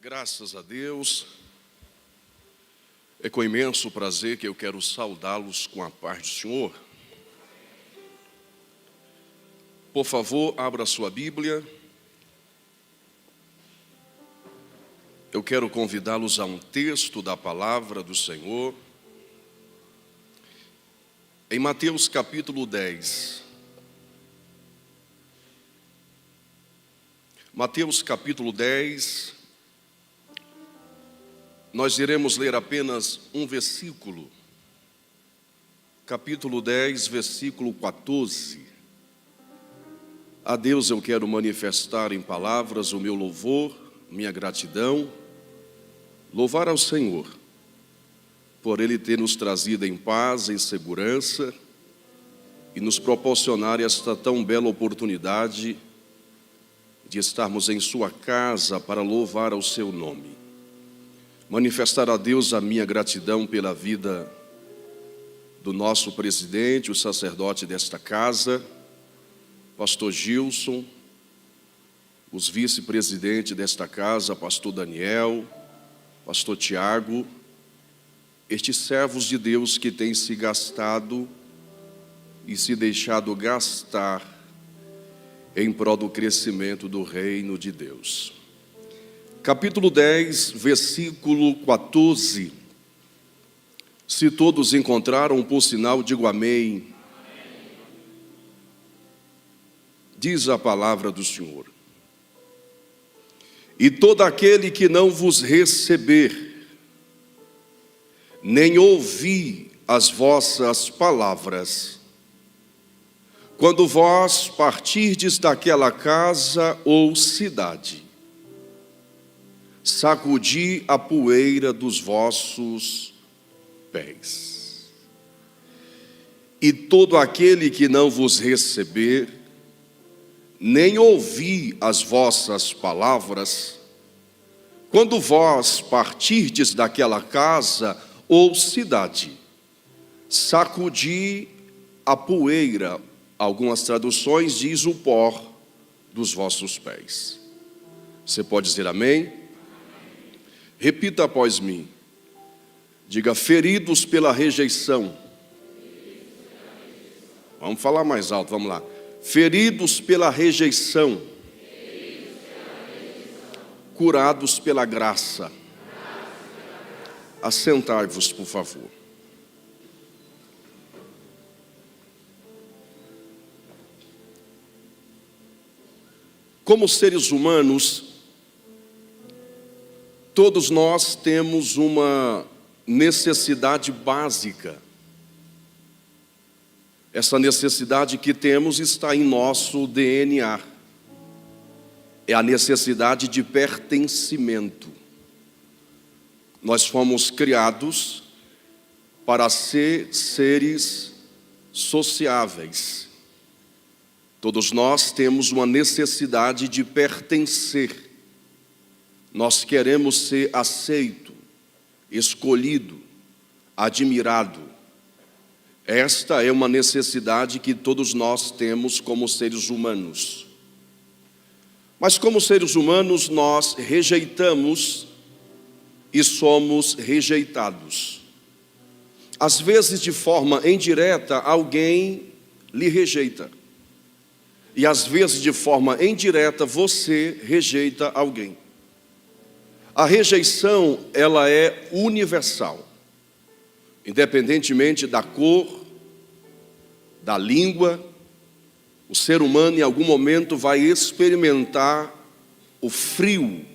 Graças a Deus, é com imenso prazer que eu quero saudá-los com a paz do Senhor. Por favor, abra sua Bíblia. Eu quero convidá-los a um texto da palavra do Senhor. Em Mateus capítulo 10. Mateus capítulo 10. Nós iremos ler apenas um versículo. Capítulo 10, versículo 14. A Deus eu quero manifestar em palavras o meu louvor, minha gratidão. Louvar ao Senhor, por Ele ter nos trazido em paz, em segurança, e nos proporcionar esta tão bela oportunidade de estarmos em sua casa para louvar ao seu nome. Manifestar a Deus a minha gratidão pela vida do nosso presidente, o sacerdote desta casa, pastor Gilson, os vice-presidentes desta casa, pastor Daniel, pastor Tiago, estes servos de Deus que têm se gastado e se deixado gastar em prol do crescimento do reino de Deus. Capítulo 10, versículo 14. Se todos encontraram, por sinal, digo amém. Diz a palavra do Senhor. E todo aquele que não vos receber, nem ouvir as vossas palavras, quando vós partirdes daquela casa ou cidade, sacudi a poeira dos vossos pés. E todo aquele que não vos receber, nem ouvir as vossas palavras, quando vós partirdes daquela casa ou cidade, sacudi a poeira, algumas traduções diz o pó dos vossos pés. Você pode dizer amém? Repita após mim. Diga: feridos pela rejeição. Vamos falar mais alto, vamos lá. Feridos pela rejeição. Curados pela graça. Assentai-vos, por favor. Como seres humanos, todos nós temos uma necessidade básica. Essa necessidade que temos está em nosso DNA. É a necessidade de pertencimento. Nós fomos criados para ser seres sociáveis. Todos nós temos uma necessidade de pertencer. Nós queremos ser aceito, escolhido, admirado. Esta é uma necessidade que todos nós temos como seres humanos. Mas como seres humanos nós rejeitamos e somos rejeitados. Às vezes de forma indireta alguém lhe rejeita. E às vezes de forma indireta você rejeita alguém. A rejeição, ela é universal, independentemente da cor, da língua. O ser humano em algum momento vai experimentar o frio,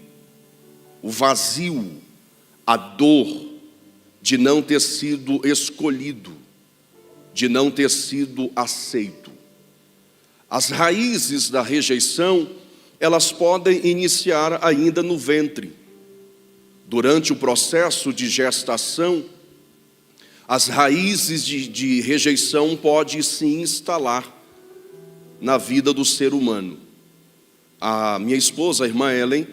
o vazio, a dor de não ter sido escolhido, de não ter sido aceito. As raízes da rejeição, elas podem iniciar ainda no ventre. Durante o processo de gestação, as raízes de rejeição podem se instalar na vida do ser humano. A minha esposa, a irmã Ellen,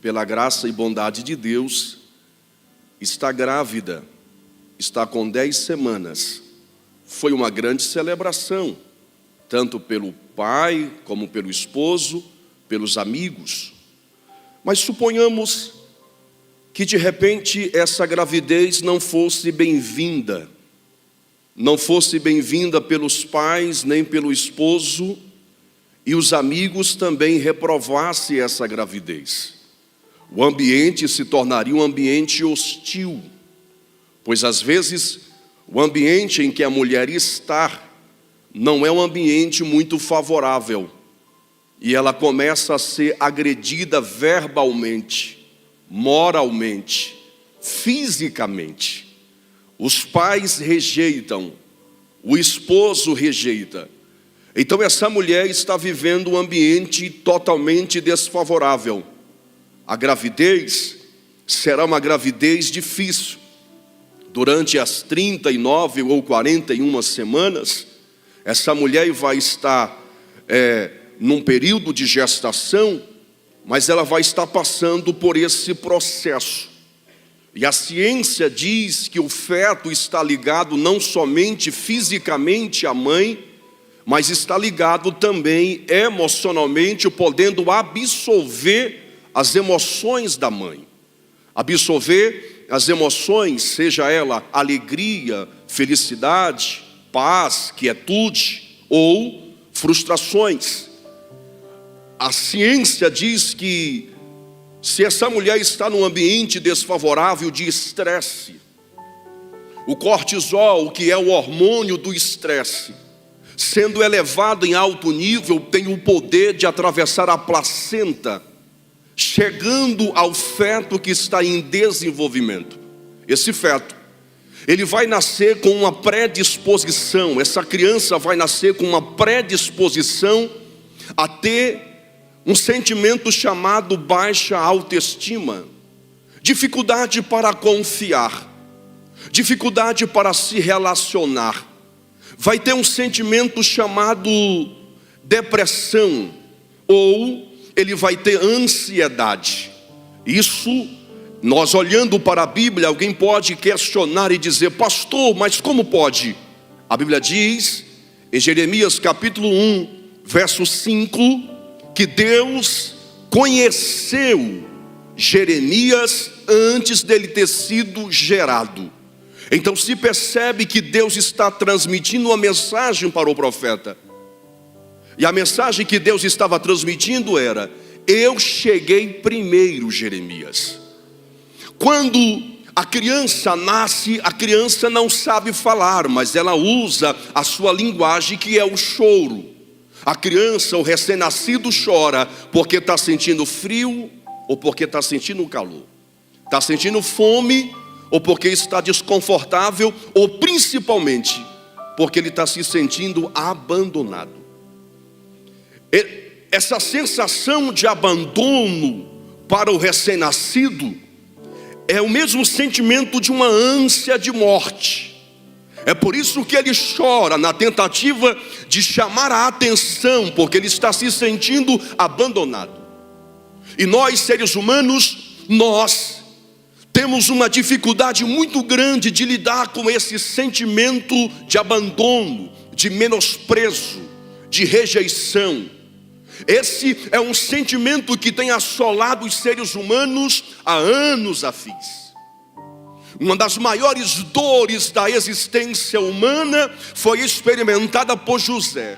pela graça e bondade de Deus, está grávida, está com 10 semanas. Foi uma grande celebração, tanto pelo pai como pelo esposo, pelos amigos. Mas suponhamos que de repente essa gravidez não fosse bem-vinda. Não fosse bem-vinda pelos pais, nem pelo esposo, e os amigos também reprovassem essa gravidez. O ambiente se tornaria um ambiente hostil, pois às vezes o ambiente em que a mulher está não é um ambiente muito favorável, e ela começa a ser agredida verbalmente, moralmente, fisicamente. Os pais rejeitam, o esposo rejeita. Então essa mulher está vivendo um ambiente totalmente desfavorável. A gravidez será uma gravidez difícil. Durante as 39 ou 41 semanas, essa mulher vai estar num período de gestação, mas ela vai estar passando por esse processo. E a ciência diz que o feto está ligado não somente fisicamente à mãe, mas está ligado também emocionalmente, podendo absorver as emoções da mãe. Absorver as emoções, seja ela alegria, felicidade, paz, quietude ou frustrações. A ciência diz que se essa mulher está num ambiente desfavorável de estresse, o cortisol, que é o hormônio do estresse, sendo elevado em alto nível, tem o poder de atravessar a placenta, chegando ao feto que está em desenvolvimento. Esse feto, ele vai nascer com uma predisposição, essa criança vai nascer com uma predisposição a ter um sentimento chamado baixa autoestima, dificuldade para confiar, dificuldade para se relacionar. Vai ter um sentimento chamado depressão, ou ele vai ter ansiedade. Isso, nós olhando para a Bíblia, alguém pode questionar e dizer: pastor, mas como pode? A Bíblia diz, em Jeremias capítulo 1, verso 5, que Deus conheceu Jeremias antes dele ter sido gerado. Então se percebe que Deus está transmitindo uma mensagem para o profeta. E a mensagem que Deus estava transmitindo era: eu cheguei primeiro, Jeremias. Quando a criança nasce, a criança não sabe falar, mas ela usa a sua linguagem, que é o choro. A criança, o recém-nascido, chora porque está sentindo frio ou porque está sentindo calor. Está sentindo fome ou porque está desconfortável, ou principalmente porque ele está se sentindo abandonado. Essa sensação de abandono para o recém-nascido é o mesmo sentimento de uma ânsia de morte. É por isso que ele chora, na tentativa de chamar a atenção, porque ele está se sentindo abandonado. E nós, seres humanos, nós temos uma dificuldade muito grande de lidar com esse sentimento de abandono, de menosprezo, de rejeição. Esse é um sentimento que tem assolado os seres humanos há anos a fios. Uma das maiores dores da existência humana foi experimentada por José.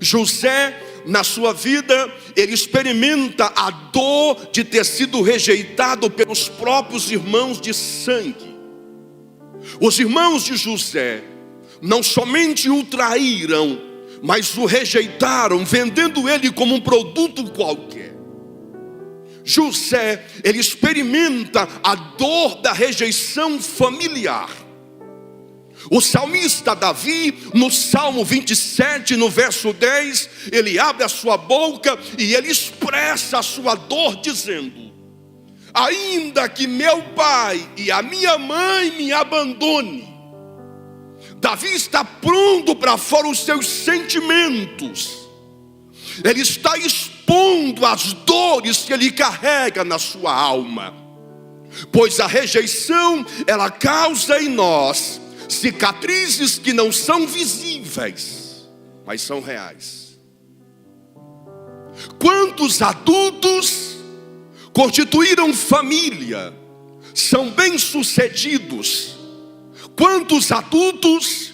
José, na sua vida, ele experimenta a dor de ter sido rejeitado pelos próprios irmãos de sangue. Os irmãos de José não somente o traíram, mas o rejeitaram, vendendo ele como um produto qualquer. José, ele experimenta a dor da rejeição familiar. O salmista Davi, no Salmo 27, no verso 10, ele abre a sua boca e ele expressa a sua dor dizendo: ainda que meu pai e a minha mãe me abandone. Davi está pronto para fora os seus sentimentos. Ele está expondo as dores que ele carrega na sua alma. Pois a rejeição, ela causa em nós cicatrizes que não são visíveis, mas são reais. Quantos adultos constituíram família, são bem-sucedidos. Quantos adultos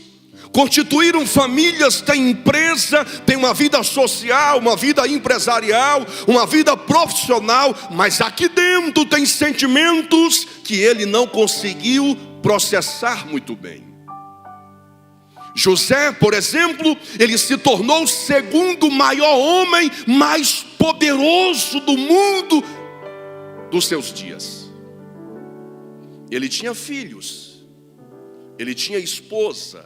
constituíram famílias, têm empresa, têm uma vida social, uma vida empresarial, uma vida profissional, mas aqui dentro tem sentimentos que ele não conseguiu processar muito bem. José, por exemplo, ele se tornou o segundo maior homem mais poderoso do mundo dos seus dias. Ele tinha filhos, ele tinha esposa,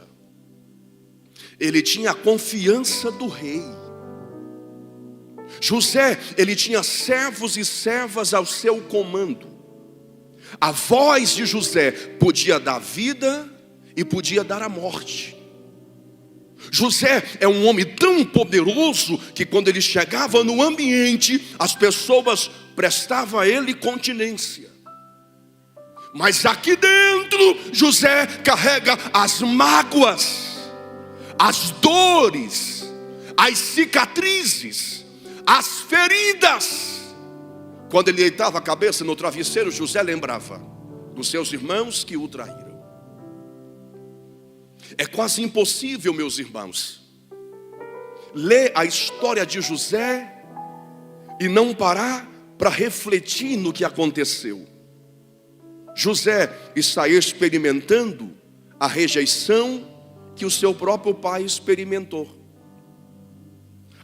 ele tinha a confiança do rei. José, ele tinha servos e servas ao seu comando. A voz de José podia dar vida e podia dar a morte. José é um homem tão poderoso que quando ele chegava no ambiente, as pessoas prestavam a ele continência. Mas aqui dentro, José carrega as mágoas, as dores, as cicatrizes, as feridas. Quando ele deitava a cabeça no travesseiro, José lembrava dos seus irmãos que o traíram. É quase impossível, meus irmãos, ler a história de José e não parar para refletir no que aconteceu. José está experimentando a rejeição que o seu próprio pai experimentou.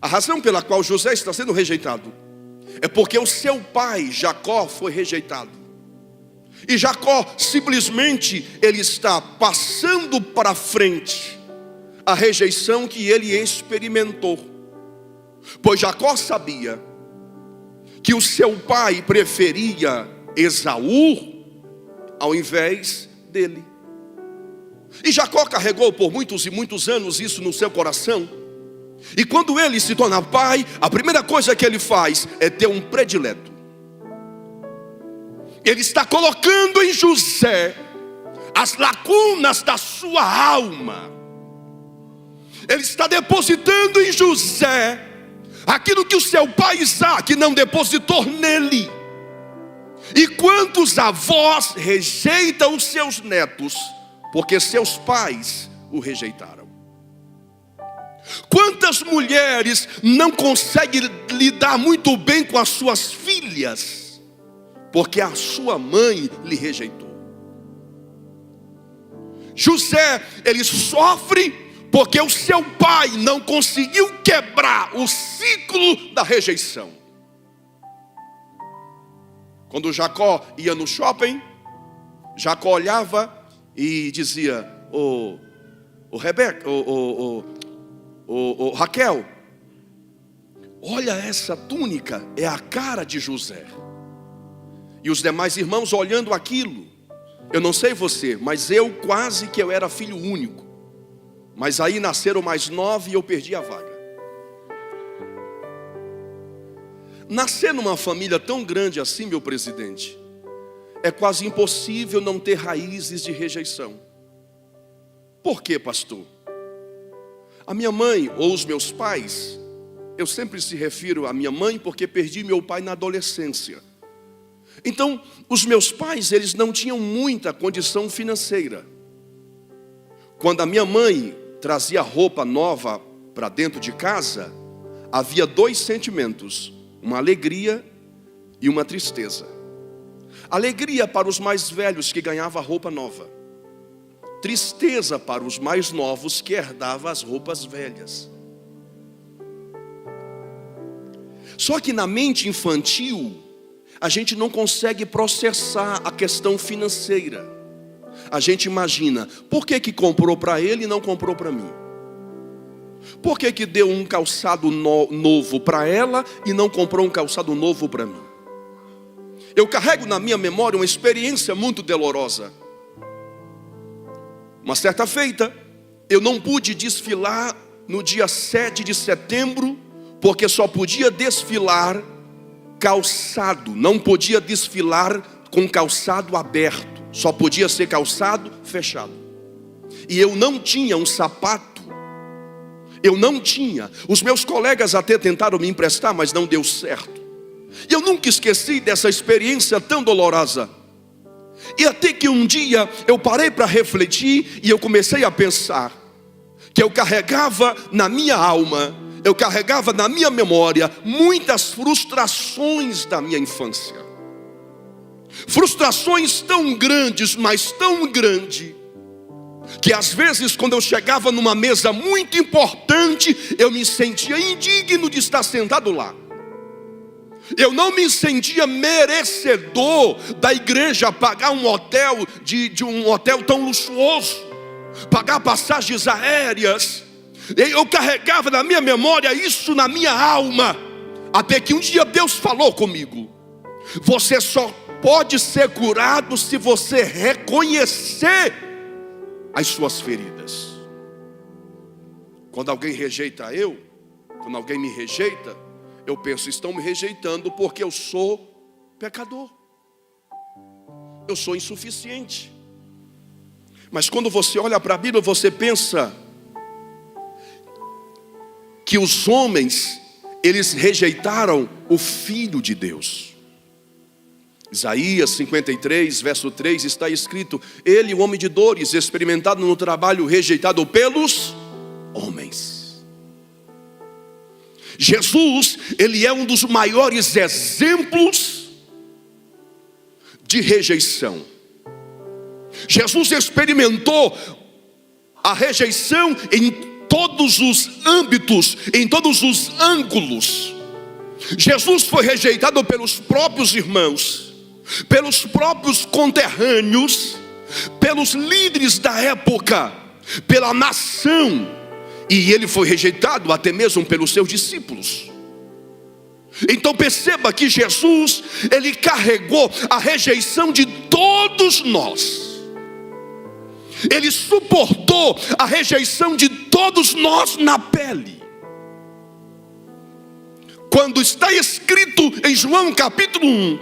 A razão pela qual José está sendo rejeitado é porque o seu pai Jacó foi rejeitado. E Jacó simplesmente ele está passando para frente a rejeição que ele experimentou. Pois Jacó sabia que o seu pai preferia Esaú ao invés dele. E Jacó carregou por muitos e muitos anos isso no seu coração. E quando ele se torna pai, a primeira coisa que ele faz é ter um predileto. Ele está colocando em José as lacunas da sua alma. Ele está depositando em José aquilo que o seu pai Isaac não depositou nele. E quantos avós rejeitam os seus netos porque seus pais o rejeitaram? Quantas mulheres não conseguem lidar muito bem com as suas filhas porque a sua mãe lhe rejeitou? José, ele sofre porque o seu pai não conseguiu quebrar o ciclo da rejeição. Quando Jacó ia no shopping, Jacó olhava e dizia: Raquel, olha essa túnica, é a cara de José. E os demais irmãos olhando aquilo, eu não sei você, mas eu quase que eu era filho único. Mas aí nasceram mais 9 e eu perdi a vaga. Nascer numa família tão grande assim, meu presidente, é quase impossível não ter raízes de rejeição. Por quê, pastor? A minha mãe ou os meus pais, eu sempre se refiro à minha mãe porque perdi meu pai na adolescência. Então, os meus pais, eles não tinham muita condição financeira. Quando a minha mãe trazia roupa nova para dentro de casa, havia 2 sentimentos: uma alegria e uma tristeza. Alegria para os mais velhos que ganhavam roupa nova. Tristeza para os mais novos que herdavam as roupas velhas. Só que na mente infantil, a gente não consegue processar a questão financeira. A gente imagina: por que comprou para ele e não comprou para mim? Por que deu um calçado novo para ela e não comprou um calçado novo para mim? Eu carrego na minha memória uma experiência muito dolorosa. Uma certa feita, eu não pude desfilar no dia 7 de setembro, porque só podia desfilar calçado, não podia desfilar com calçado aberto, só podia ser calçado fechado. E eu não tinha um sapato, eu não tinha. Os meus colegas até tentaram me emprestar, mas não deu certo. E eu nunca esqueci dessa experiência tão dolorosa. E até que um dia eu parei para refletir e eu comecei a pensar que eu carregava na minha alma, eu carregava na minha memória muitas frustrações da minha infância. Frustrações tão grandes, mas tão grandes, que às vezes quando eu chegava numa mesa muito importante, eu me sentia indigno de estar sentado lá. Eu não me sentia merecedor da igreja pagar um hotel, de um hotel tão luxuoso, pagar passagens aéreas. Eu carregava na minha memória isso na minha alma, até que um dia Deus falou comigo: você só pode ser curado se você reconhecer as suas feridas. Quando alguém rejeita quando alguém me rejeita, eu penso, estão me rejeitando porque eu sou pecador, eu sou insuficiente. Mas quando você olha para a Bíblia, você pensa que os homens, eles rejeitaram o Filho de Deus. Isaías 53, verso 3, está escrito: ele, o homem de dores, experimentado no trabalho, rejeitado pelos homens. Jesus, ele é um dos maiores exemplos de rejeição. Jesus experimentou a rejeição em todos os âmbitos, em todos os ângulos. Jesus foi rejeitado pelos próprios irmãos, pelos próprios conterrâneos, pelos líderes da época, pela nação. E ele foi rejeitado até mesmo pelos seus discípulos. Então perceba que Jesus, ele carregou a rejeição de todos nós. Ele suportou a rejeição de todos nós na pele. Quando está escrito em João capítulo 1,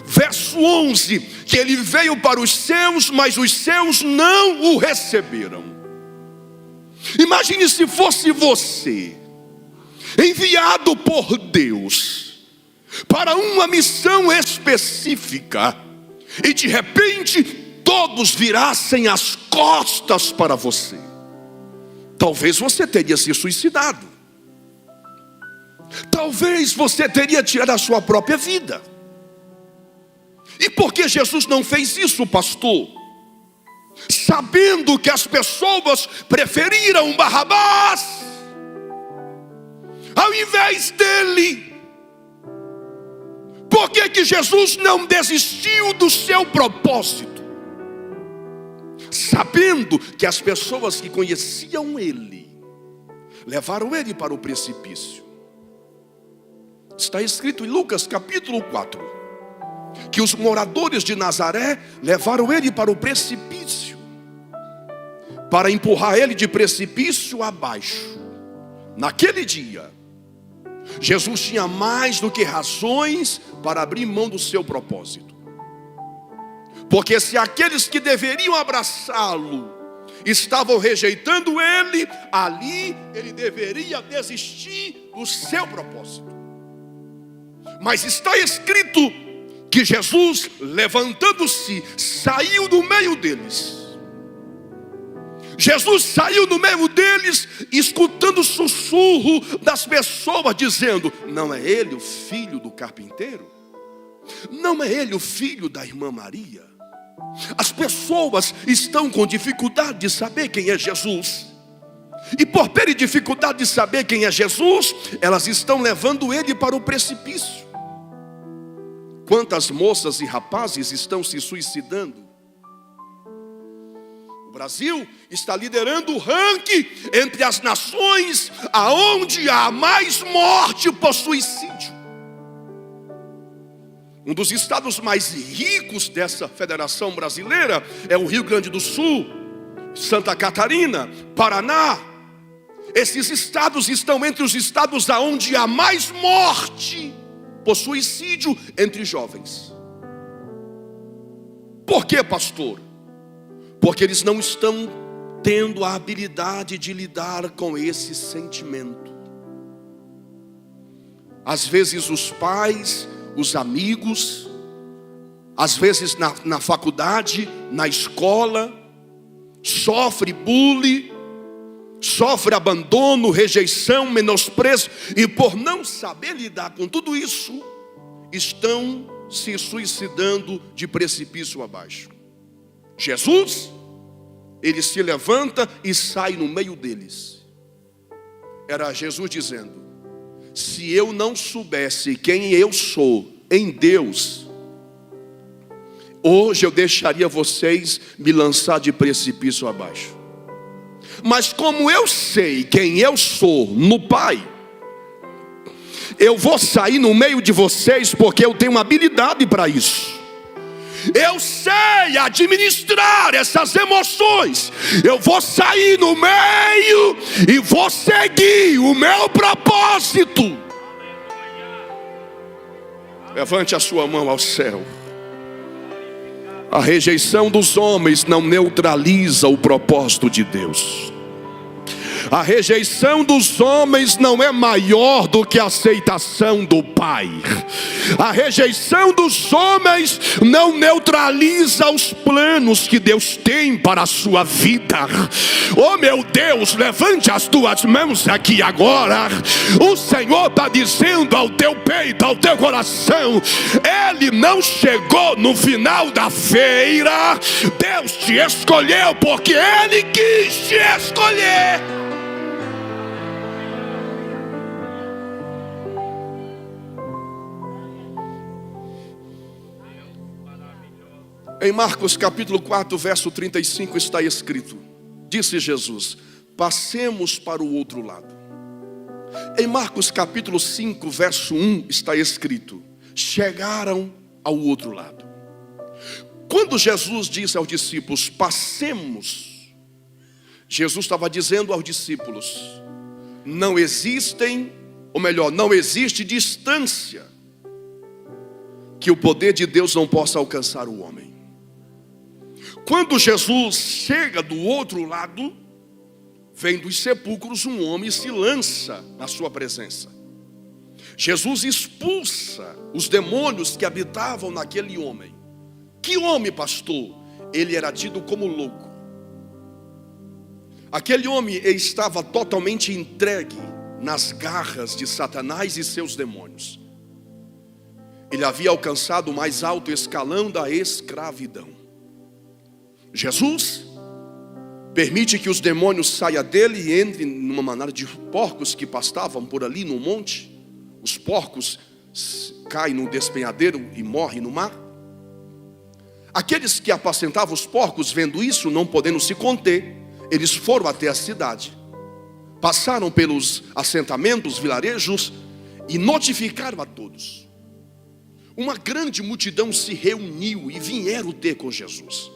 verso 11, que ele veio para os seus, mas os seus não o receberam. Imagine se fosse você, enviado por Deus para uma missão específica, e de repente todos virassem as costas para você. Talvez você teria se suicidado. Talvez você teria tirado a sua própria vida. E por que Jesus não fez isso, pastor? Sabendo que as pessoas preferiram Barrabás ao invés dele. Por que Jesus não desistiu do seu propósito? Sabendo que as pessoas que conheciam ele levaram ele para o precipício. Está escrito em Lucas capítulo 4 que os moradores de Nazaré levaram ele para o precipício, para empurrar ele de precipício abaixo. Naquele dia, Jesus tinha mais do que razões para abrir mão do seu propósito. Porque se aqueles que deveriam abraçá-lo estavam rejeitando ele, ali ele deveria desistir do seu propósito. Mas está escrito que Jesus, levantando-se, saiu do meio deles. Jesus saiu do meio deles, escutando o sussurro das pessoas, dizendo: não é ele o filho do carpinteiro? Não é ele o filho da irmã Maria? As pessoas estão com dificuldade de saber quem é Jesus. E por terem dificuldade de saber quem é Jesus, elas estão levando ele para o precipício. Quantas moças e rapazes estão se suicidando? O Brasil está liderando o ranking entre as nações aonde há mais morte por suicídio. Um dos estados mais ricos dessa federação brasileira é o Rio Grande do Sul, Santa Catarina, Paraná. Esses estados estão entre os estados aonde há mais morte por suicídio entre jovens. Por quê, pastor? Porque eles não estão tendo a habilidade de lidar com esse sentimento. Às vezes os pais os amigos, às vezes na faculdade, na escola, sofre bullying, sofre abandono, rejeição, menosprezo, e por não saber lidar com tudo isso, estão se suicidando de precipício abaixo. Jesus, ele se levanta e sai no meio deles. Era Jesus dizendo: se eu não soubesse quem eu sou em Deus, hoje eu deixaria vocês me lançar de precipício abaixo. Mas como eu sei quem eu sou no Pai, eu vou sair no meio de vocês, porque eu tenho uma habilidade para isso. Eu sei administrar essas emoções. Eu vou sair no meio e vou seguir o meu propósito. Levante a sua mão ao céu. A rejeição dos homens não neutraliza o propósito de Deus. A rejeição dos homens não é maior do que a aceitação do Pai. A rejeição dos homens não neutraliza os planos que Deus tem para a sua vida. Oh meu Deus, levante as tuas mãos aqui agora. O Senhor está dizendo ao teu peito, ao teu coração: Ele não chegou no final da feira. Deus te escolheu porque Ele quis te escolher. Em Marcos capítulo 4, verso 35 está escrito: disse Jesus: passemos para o outro lado. Em Marcos capítulo 5, verso 1 está escrito: chegaram ao outro lado. Quando Jesus disse aos discípulos: passemos, Jesus estava dizendo aos discípulos: não existem, ou melhor, não existe distância que o poder de Deus não possa alcançar o homem. Quando Jesus chega do outro lado, vem dos sepulcros um homem e se lança na sua presença. Jesus expulsa os demônios que habitavam naquele homem. Que homem, pastor? Ele era tido como louco. Aquele homem estava totalmente entregue nas garras de Satanás e seus demônios. Ele havia alcançado o mais alto escalão da escravidão. Jesus permite que os demônios saiam dele e entrem numa manada de porcos que pastavam por ali no monte. Os porcos caem no despenhadeiro e morrem no mar. Aqueles que apacentavam os porcos, vendo isso, não podendo se conter, eles foram até a cidade, passaram pelos assentamentos, vilarejos e notificaram a todos. Uma grande multidão se reuniu e vieram ter com Jesus.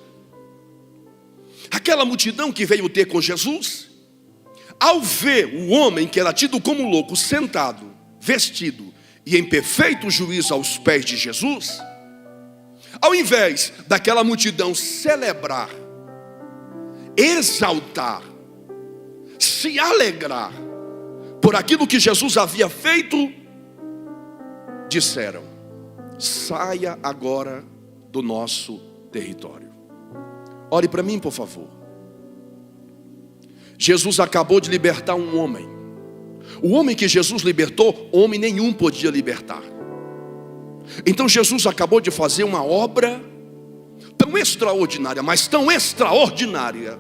Aquela multidão que veio ter com Jesus, ao ver o homem que era tido como louco sentado, vestido e em perfeito juízo aos pés de Jesus, ao invés daquela multidão celebrar, exaltar, se alegrar por aquilo que Jesus havia feito, disseram: saia agora do nosso território. Ore para mim, por favor. Jesus acabou de libertar um homem. O homem que Jesus libertou, homem nenhum podia libertar. Então Jesus acabou de fazer uma obra tão extraordinária, mas tão extraordinária,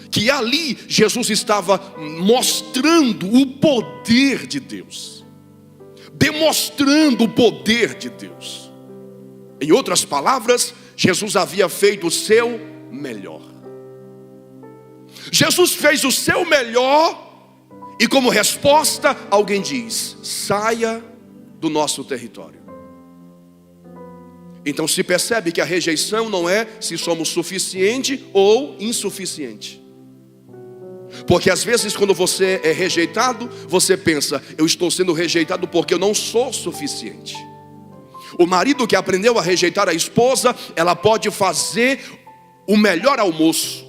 que ali Jesus estava mostrando o poder de Deus, demonstrando o poder de Deus. Em outras palavras, Jesus havia feito o seu melhor. Jesus fez o seu melhor e como resposta alguém diz: saia do nosso território. Então se percebe que a rejeição não é se somos suficiente ou insuficiente. Porque às vezes quando você é rejeitado, você pensa: eu estou sendo rejeitado porque eu não sou suficiente. O marido que aprendeu a rejeitar a esposa, ela pode fazer o melhor almoço,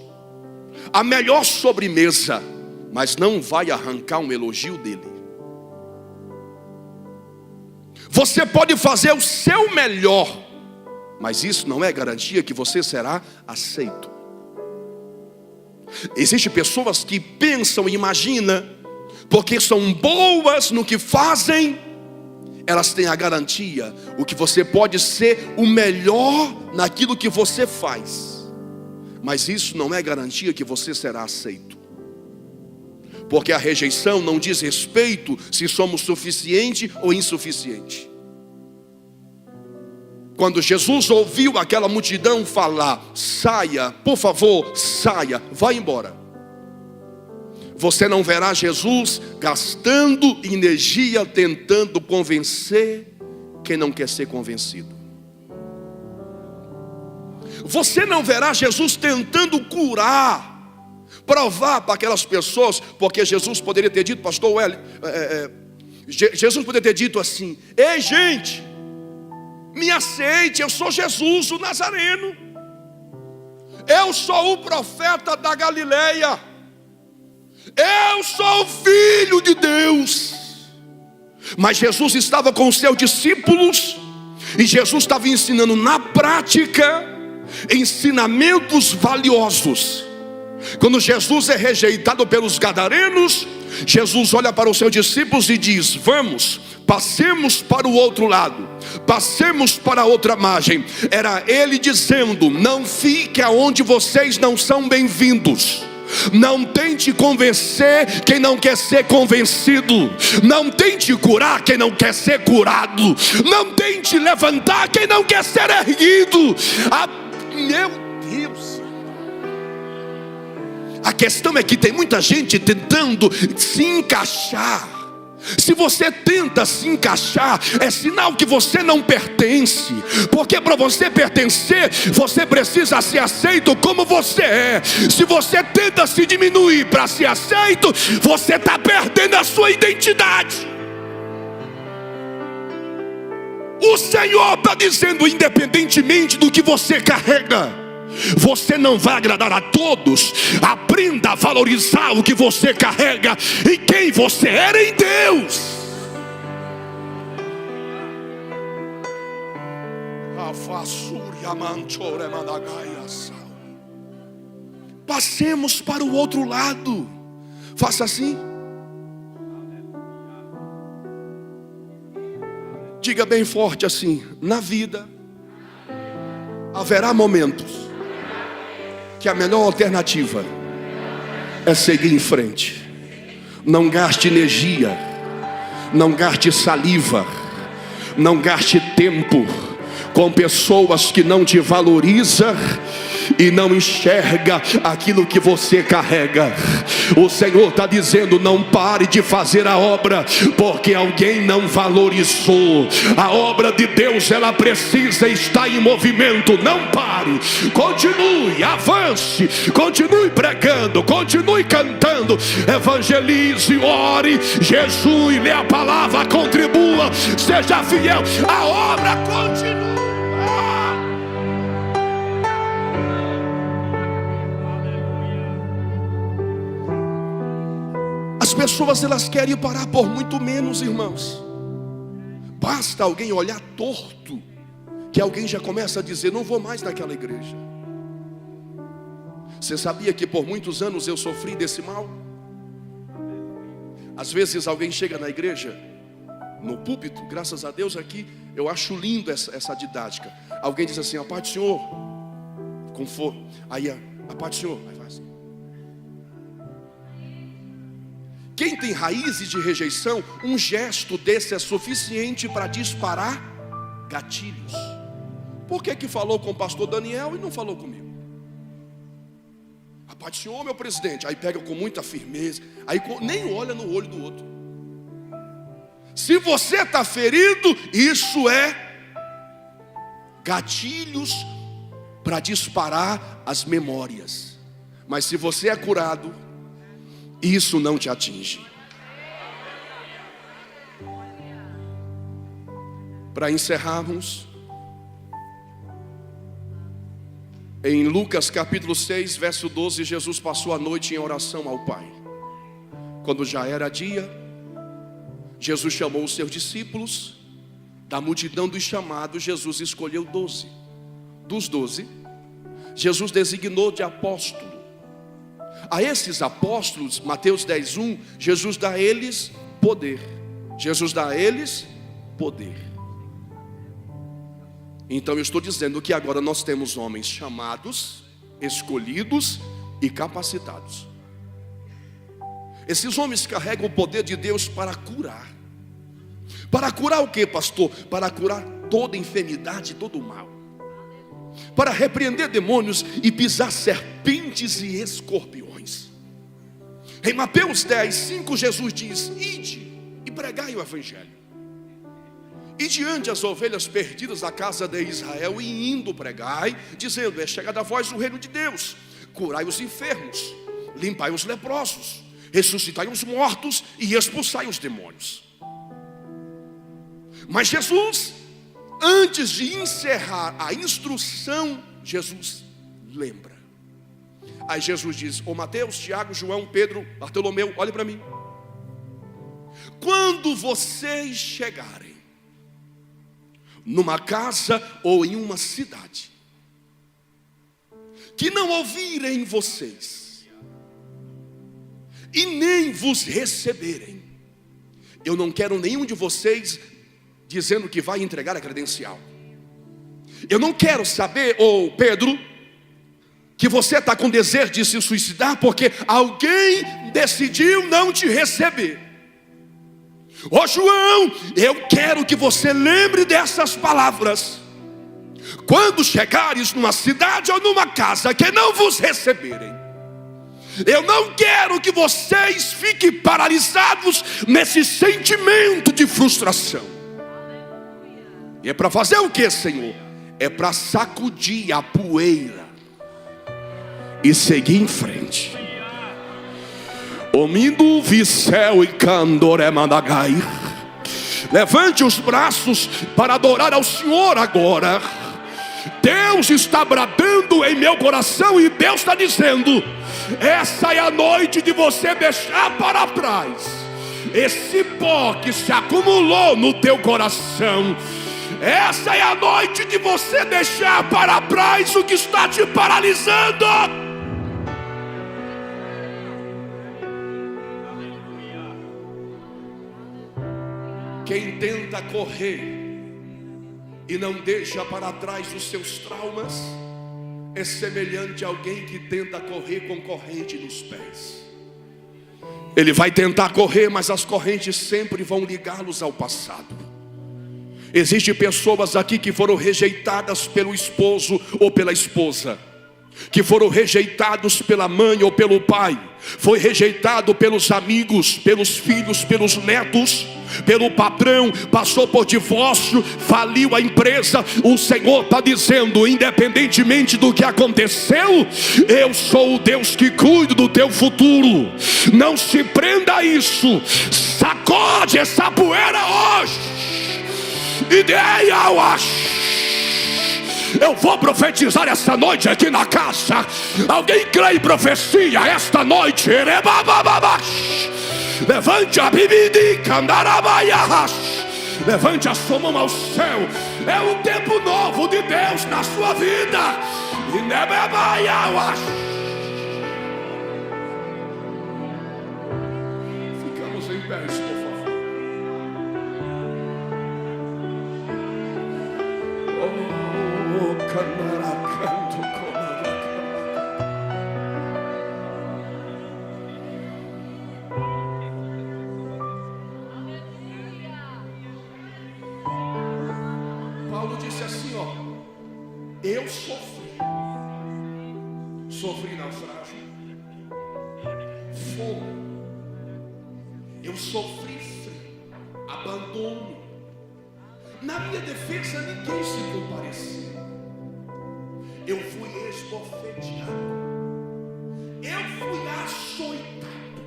a melhor sobremesa, mas não vai arrancar um elogio dele. Você pode fazer o seu melhor, mas isso não é garantia que você será aceito. Existem pessoas que pensam e imaginam, porque são boas no que fazem, elas têm a garantia, o que você pode ser o melhor naquilo que você faz, mas isso não é garantia que você será aceito. Porque a rejeição não diz respeito se somos suficiente ou insuficiente. Quando Jesus ouviu aquela multidão falar: saia, por favor, saia, vá embora, você não verá Jesus gastando energia tentando convencer quem não quer ser convencido. Você não verá Jesus tentando curar, provar para aquelas pessoas, porque Jesus poderia ter dito, pastor Wellington, Jesus poderia ter dito assim: ei gente, me aceite, eu sou Jesus o Nazareno, eu sou o profeta da Galileia, eu sou o Filho de Deus. Mas Jesus estava com os seus discípulos, e Jesus estava ensinando na prática ensinamentos valiosos. Quando Jesus é rejeitado pelos gadarenos, Jesus olha para os seus discípulos e diz: vamos, passemos para o outro lado, passemos para a outra margem. Era ele dizendo: não fique aonde vocês não são bem-vindos. Não tente convencer quem não quer ser convencido. Não tente curar quem não quer ser curado. Não tente levantar quem não quer ser erguido. Meu Deus, a questão é que tem muita gente tentando se encaixar. Se você tenta se encaixar, é sinal que você não pertence. Porque para você pertencer, você precisa ser aceito como você é. Se você tenta se diminuir para ser aceito, você está perdendo a sua identidade. O Senhor está dizendo: independentemente do que você carrega, você não vai agradar a todos. Aprenda a valorizar o que você carrega e quem você era em Deus. Passemos para o outro lado. Faça assim. Diga bem forte assim: na vida haverá momentos que a melhor alternativa é seguir em frente. Não gaste energia, não gaste saliva, não gaste tempo com pessoas que não te valorizam e não enxerga aquilo que você carrega. O Senhor está dizendo: não pare de fazer a obra, porque alguém não valorizou. A obra de Deus, ela precisa estar em movimento. Não pare, continue, avance, continue pregando, continue cantando, evangelize, ore, jejue, lê a palavra, contribua, seja fiel. A obra continua. As pessoas, elas querem parar por muito menos, irmãos. Basta alguém olhar torto, que alguém já começa a dizer: não vou mais naquela igreja. Você sabia que por muitos anos eu sofri desse mal? Às vezes alguém chega na igreja, no púlpito, graças a Deus aqui, eu acho lindo essa didática. Alguém diz assim: a paz do Senhor, com for. Aí a paz do Senhor, aí vai assim. Quem tem raízes de rejeição, um gesto desse é suficiente para disparar gatilhos. Por que falou com o pastor Daniel e não falou comigo? A paz do Senhor, meu presidente. Aí pega com muita firmeza, aí nem olha no olho do outro. Se você está ferido, isso é gatilhos para disparar as memórias. Mas se você é curado, isso não te atinge. Para encerrarmos, em Lucas capítulo 6, verso 12, Jesus passou a noite em oração ao Pai. Quando já era dia, Jesus chamou os seus discípulos Da multidão dos chamados, Jesus escolheu 12. Dos 12, Jesus designou de apóstolo. A esses apóstolos, Mateus 10:1, Jesus dá a eles poder. Jesus dá a eles poder. Então eu estou dizendo que agora nós temos homens chamados, escolhidos e capacitados. Esses homens carregam o poder de Deus para curar. Para curar o que, pastor? Para curar toda enfermidade, todo o mal. Para repreender demônios e pisar serpentes e escorpiões. Em Mateus 10:5, Jesus diz: ide e pregai o evangelho. E diante as ovelhas perdidas da casa de Israel, e indo pregai, dizendo: é chegada a vós o reino de Deus. Curai os enfermos, limpai os leprosos, ressuscitai os mortos e expulsai os demônios. Mas Jesus, antes de encerrar a instrução, Jesus lembra. Aí Jesus diz: ô Mateus, Tiago, João, Pedro, Bartolomeu, olhe para mim. Quando vocês chegarem numa casa ou em uma cidade que não ouvirem vocês e nem vos receberem, eu não quero nenhum de vocês dizendo que vai entregar a credencial. Eu não quero saber, ô Pedro, que você está com desejo de se suicidar porque alguém decidiu não te receber. Ô João, eu quero que você lembre dessas palavras. Quando chegares numa cidade ou numa casa que não vos receberem, eu não quero que vocês fiquem paralisados nesse sentimento de frustração. E é para fazer o que, Senhor? É para sacudir a poeira e seguir em frente. Omindo vicel e candore madagai. Levante os braços para adorar ao Senhor agora. Deus está bradando em meu coração e Deus está dizendo: essa é a noite de você deixar para trás esse pó que se acumulou no teu coração. Essa é a noite de você deixar para trás o que está te paralisando. Quem tenta correr e não deixa para trás os seus traumas é semelhante a alguém que tenta correr com corrente nos pés. Ele vai tentar correr, mas as correntes sempre vão ligá-los ao passado. Existem pessoas aqui que foram rejeitadas pelo esposo ou pela esposa, que foram rejeitados pela mãe ou pelo pai, foi rejeitado pelos amigos, pelos filhos, pelos netos, pelo patrão, passou por divórcio, faliu a empresa. O Senhor está dizendo: independentemente do que aconteceu, eu sou o Deus que cuido do teu futuro. Não se prenda a isso, sacode essa poeira hoje. Ideia eu acho. Eu vou profetizar essa noite aqui na casa. Alguém crê em profecia esta noite? Levante a bibidi, candarabaias. Levante a sua mão ao céu. É um tempo novo de Deus na sua vida. E nebebaias. Ficamos em pé, por favor. Paulo disse assim, ó: eu sofri naufrágio, fome, eu sofri frio, abandono. Na minha defesa ninguém se compareceu. Eu fui esbofeteado, eu fui açoitado,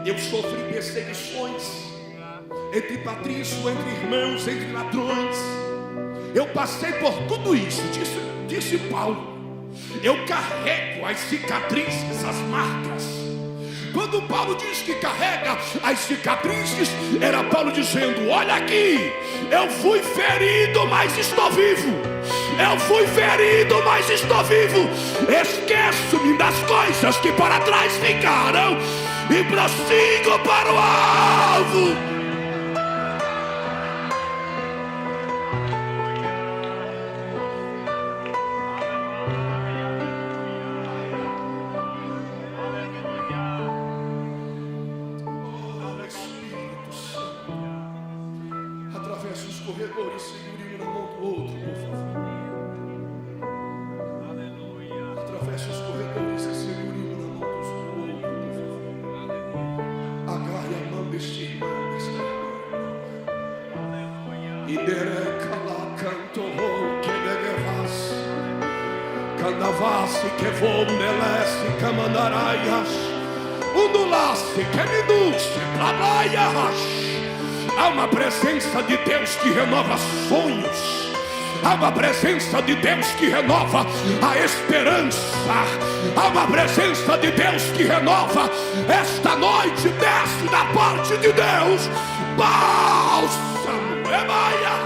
eu sofri perseguições entre patrícios, entre irmãos, entre ladrões. Eu passei por tudo isso, disse Paulo. Eu carrego as cicatrizes, as marcas, Quando Paulo diz que carrega as cicatrizes, era Paulo dizendo: olha aqui, eu fui ferido, mas estou vivo. Eu fui ferido, mas estou vivo. Esqueço-me das coisas que para trás ficaram e prossigo para o alvo. Atravesse os corredores, segure um na mão do outro, por favor. Aleluia. Atravesse os corredores e segure um na mão do outro, por favor. Agarre a mão deste irmão, desta irmã. E dereca lá cantou que negevas, candavas que vondelece, camandaraias, undulasse que minduce, trabalhas. Há uma presença de Deus que renova sonhos. Há uma presença de Deus que renova a esperança. Há uma presença de Deus que renova. Esta noite desce da parte de Deus bálsamo, emaia.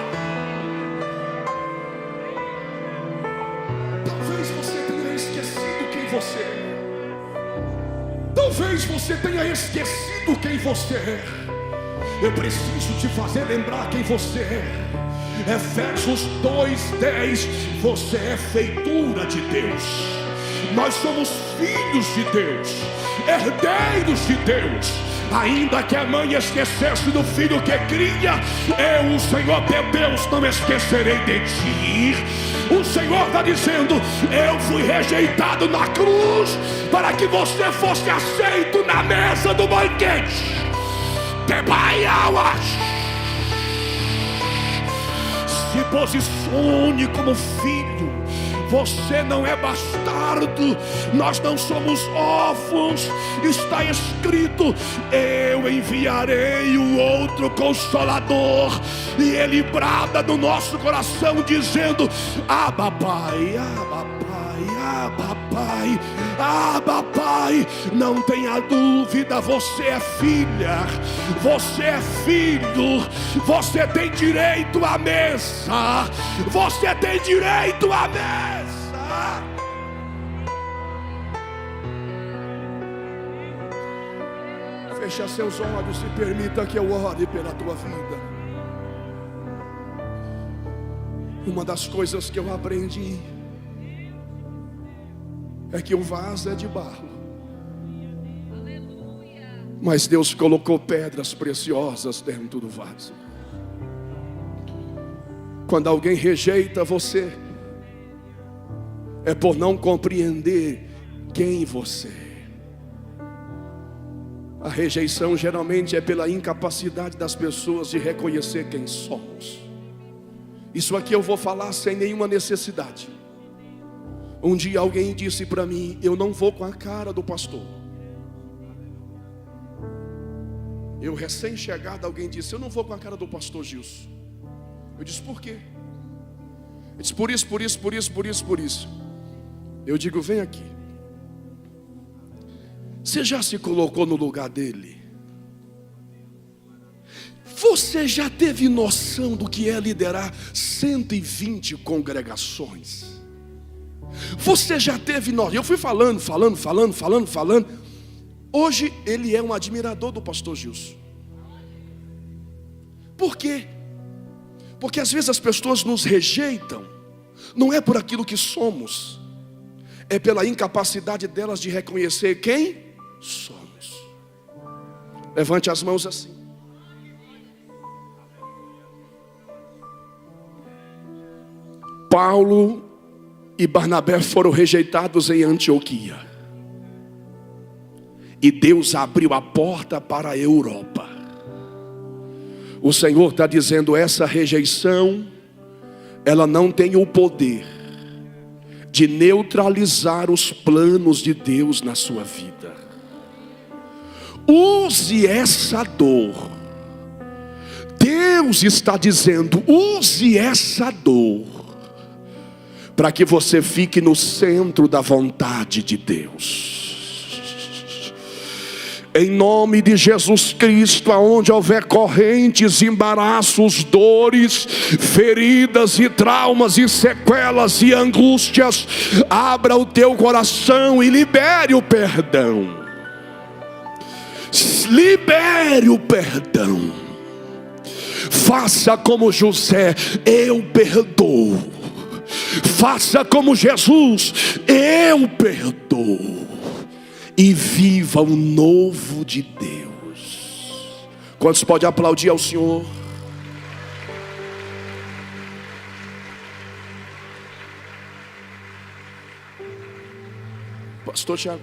Talvez você tenha esquecido quem você é. Talvez você tenha esquecido quem você é. Eu preciso te fazer lembrar quem você é. Efésios 2:10. Você é feitura de Deus. Nós somos filhos de Deus, herdeiros de Deus. Ainda que a mãe esquecesse do filho que cria, eu, o Senhor teu Deus, não esquecerei de ti. O Senhor está dizendo: eu fui rejeitado na cruz para que você fosse aceito na mesa do banquete. Se posicione como filho. Você não é bastardo. Nós não somos órfãos. Está escrito: eu enviarei o outro Consolador. E ele brada no nosso coração dizendo: Abba Pai, Abba Pai, Abba Pai, Abba Pai. Não tenha dúvida, você é filha, você é filho. Você tem direito à mesa. Você tem direito à mesa. Feche seus olhos e permita que eu ore pela tua vida. Uma das coisas que eu aprendi é que o vaso é de barro, mas Deus colocou pedras preciosas dentro do vaso. Quando alguém rejeita você, é por não compreender quem você é. A rejeição geralmente é pela incapacidade das pessoas de reconhecer quem somos. Isso aqui eu vou falar sem nenhuma necessidade. Um dia alguém disse para mim: eu não vou com a cara do pastor. Eu recém-chegado, alguém disse: eu não vou com a cara do pastor Gilson. Eu disse: por quê? Ele disse: por isso, por isso, por isso, por isso, por isso. Eu digo: vem aqui. Você já se colocou no lugar dele? Você já teve noção do que é liderar 120 congregações? Você já teve noção? Eu fui falando. Hoje ele é um admirador do pastor Gilson. Por quê? Porque às vezes as pessoas nos rejeitam, não é por aquilo que somos, é pela incapacidade delas de reconhecer quem somos. Levante as mãos assim. Paulo e Barnabé foram rejeitados em Antioquia, e Deus abriu a porta para a Europa. O Senhor está dizendo: essa rejeição, ela não tem o poder de neutralizar os planos de Deus na sua vida. Use essa dor. Deus está dizendo: use essa dor para que você fique no centro da vontade de Deus. Em nome de Jesus Cristo, aonde houver correntes, embaraços, dores, feridas e traumas e sequelas e angústias, abra o teu coração e libere o perdão. Libere o perdão. Faça como José, eu perdoo. Faça como Jesus, eu perdoo. E viva o novo de Deus. Quantos podem aplaudir ao Senhor? Pastor Tiago.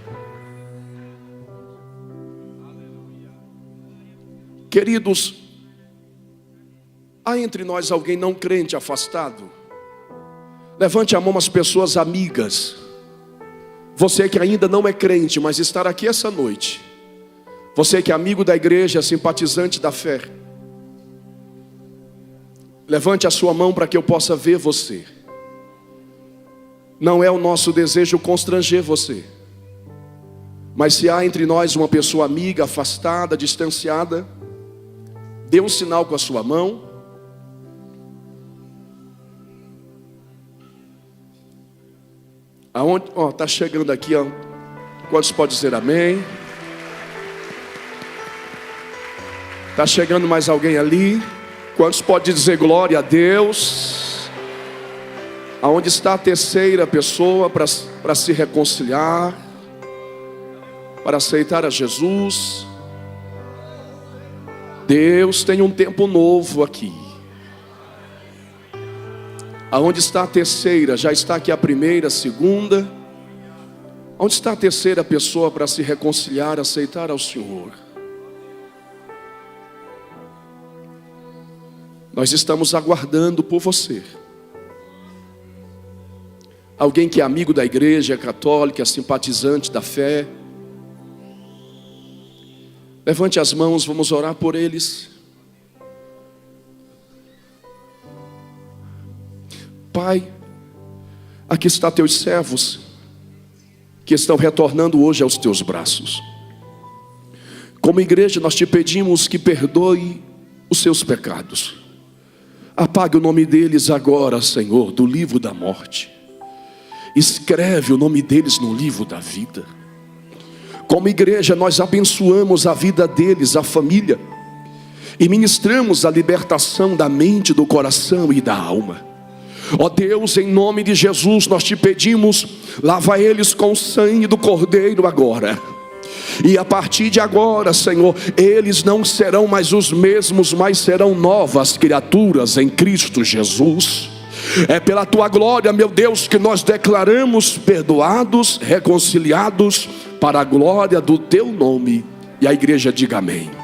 Queridos, há entre nós alguém não crente afastado? Levante a mão as pessoas amigas. Você que ainda não é crente, mas estar aqui essa noite. Você que é amigo da igreja, simpatizante da fé. Levante a sua mão para que eu possa ver você. Não é o nosso desejo constranger você. Mas se há entre nós uma pessoa amiga, afastada, distanciada, dê um sinal com a sua mão. Aonde? Está chegando aqui, ó. Quantos podem dizer amém? Está chegando mais alguém ali? Quantos podem dizer glória a Deus? Aonde está a terceira pessoa para se reconciliar, para aceitar a Jesus? Deus tem um tempo novo aqui. Aonde está a terceira? Já está aqui a primeira, a segunda. Onde está a terceira pessoa para se reconciliar, aceitar ao Senhor? Nós estamos aguardando por você. Alguém que é amigo da igreja católica, simpatizante da fé. Levante as mãos, vamos orar por eles. Pai, aqui está teus servos, que estão retornando hoje aos teus braços. Como igreja nós te pedimos que perdoe os seus pecados. Apague o nome deles agora, Senhor, do livro da morte. Escreve o nome deles no livro da vida. Como igreja nós abençoamos a vida deles, a família, e ministramos a libertação da mente, do coração e da alma. Ó Deus, em nome de Jesus nós te pedimos, lava eles com o sangue do Cordeiro agora. E a partir de agora, Senhor, eles não serão mais os mesmos, mas serão novas criaturas em Cristo Jesus. É pela tua glória, meu Deus, que nós declaramos perdoados, reconciliados, para a glória do teu nome. E a igreja diga amém.